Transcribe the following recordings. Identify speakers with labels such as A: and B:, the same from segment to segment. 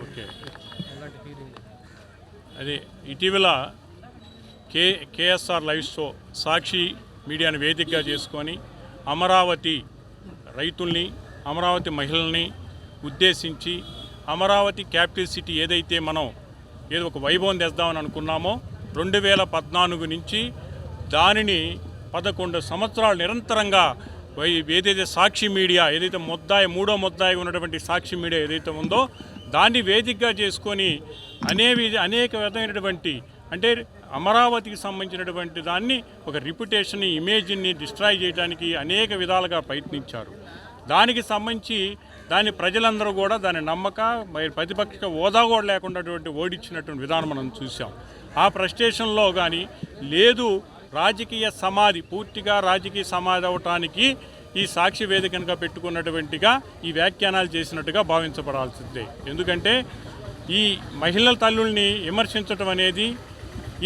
A: Okay. అది ఇటీవల KSR live show సాక్షి మీడియాను వేదికగా చేసుకొని అమరావతి రైతుల్ని, అమరావతి మహిళల్ని ఉద్దేశించి అమరావతి క్యాపిటల్ సిటీ ఏదైతే మనం ఏదో ఒక వైభవం తెద్దామని అనుకున్నామో 2014 నుంచి దానిని 11 సంవత్సరాలు నిరంతరంగా ఏదైతే సాక్షి మీడియా ఏదైతే మూడో ముద్దాయి ఉన్నటువంటి సాక్షి మీడియా ఏదైతే ఉందో దాన్ని వేదికగా చేసుకొని అనేక విధమైనటువంటి అంటే అమరావతికి సంబంధించినటువంటి దాన్ని ఒక రిప్యుటేషన్ ఇమేజ్ని డిస్ట్రాయ్ చేయడానికి అనేక విధాలుగా ప్రయత్నించారు. దానికి సంబంధించి దాన్ని ప్రజలందరూ కూడా దాని నమ్మక ప్రతిపక్ష హోదా కూడా లేకుండా ఓడించినటువంటి విధానం మనం చూసాం. ఆ ఫ్రస్ట్రేషన్లో కానీ లేదు రాజకీయ సమాధి పూర్తిగా రాజకీయ సమాధి అవటానికి ఈ సాక్షి వేదికగా పెట్టుకున్నటువంటిగా ఈ వ్యాఖ్యానాలు చేసినట్టుగా భావించబడాల్సిందే. ఎందుకంటే ఈ మహిళల తల్లుల్ని విమర్శించడం అనేది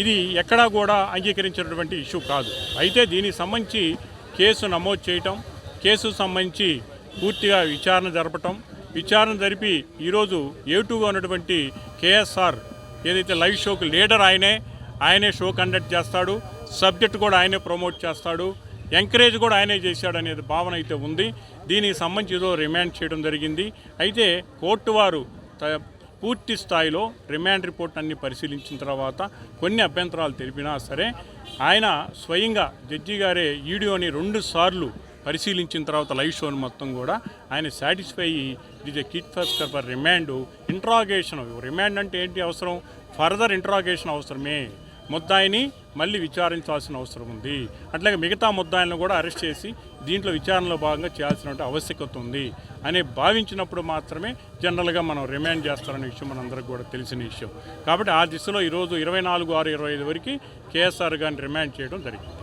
A: ఇది ఎక్కడా కూడా అంగీకరించినటువంటి ఇష్యూ కాదు. అయితే దీనికి సంబంధించి కేసు నమోదు చేయటం, కేసు సంబంధించి పూర్తిగా విచారణ జరపటం, విచారణ జరిపి ఈరోజు ఏటుగా ఉన్నటువంటి కేఎస్ఆర్ ఏదైతే లైవ్ షోకి లీడర్ ఆయనే షో కండక్ట్ చేస్తాడు, సబ్జెక్ట్ కూడా ఆయనే ప్రమోట్ చేస్తాడు, ఎంకరేజ్ కూడా ఆయనే చేశాడు అనేది భావన అయితే ఉంది. దీనికి సంబంధించి ఏదో రిమాండ్ చేయడం జరిగింది. అయితే కోర్టు వారు పూర్తి స్థాయిలో రిమాండ్ రిపోర్ట్ అన్ని పరిశీలించిన తర్వాత కొన్ని అభ్యంతరాలు తెలిపినా సరే ఆయన స్వయంగా జడ్జి గారే వీడియోని 2 సార్లు పరిశీలించిన తర్వాత లైవ్ షోని మొత్తం కూడా ఆయన సాటిస్ఫై ఇది kit for remand interrogation. Remand అంటే ఏంటి అవసరం? ఫర్దర్ ఇంట్రాగేషన్ అవసరమే. ముద్దాయిని మళ్ళీ విచారించాల్సిన అవసరం ఉంది. అట్లాగే మిగతా ముద్దాయిలను కూడా అరెస్ట్ చేసి దీంట్లో విచారణలో భాగంగా చేయాల్సిన ఆవశ్యకత ఉంది అని భావించినప్పుడు మాత్రమే జనరల్గా మనం రిమాండ్ చేస్తారనే విషయం మనందరికీ కూడా తెలిసిన విషయం. కాబట్టి ఆ దిశలో ఈరోజు 24/6/25 వరకు కేఎస్ఆర్ గారిని రిమాండ్ చేయడం జరిగింది.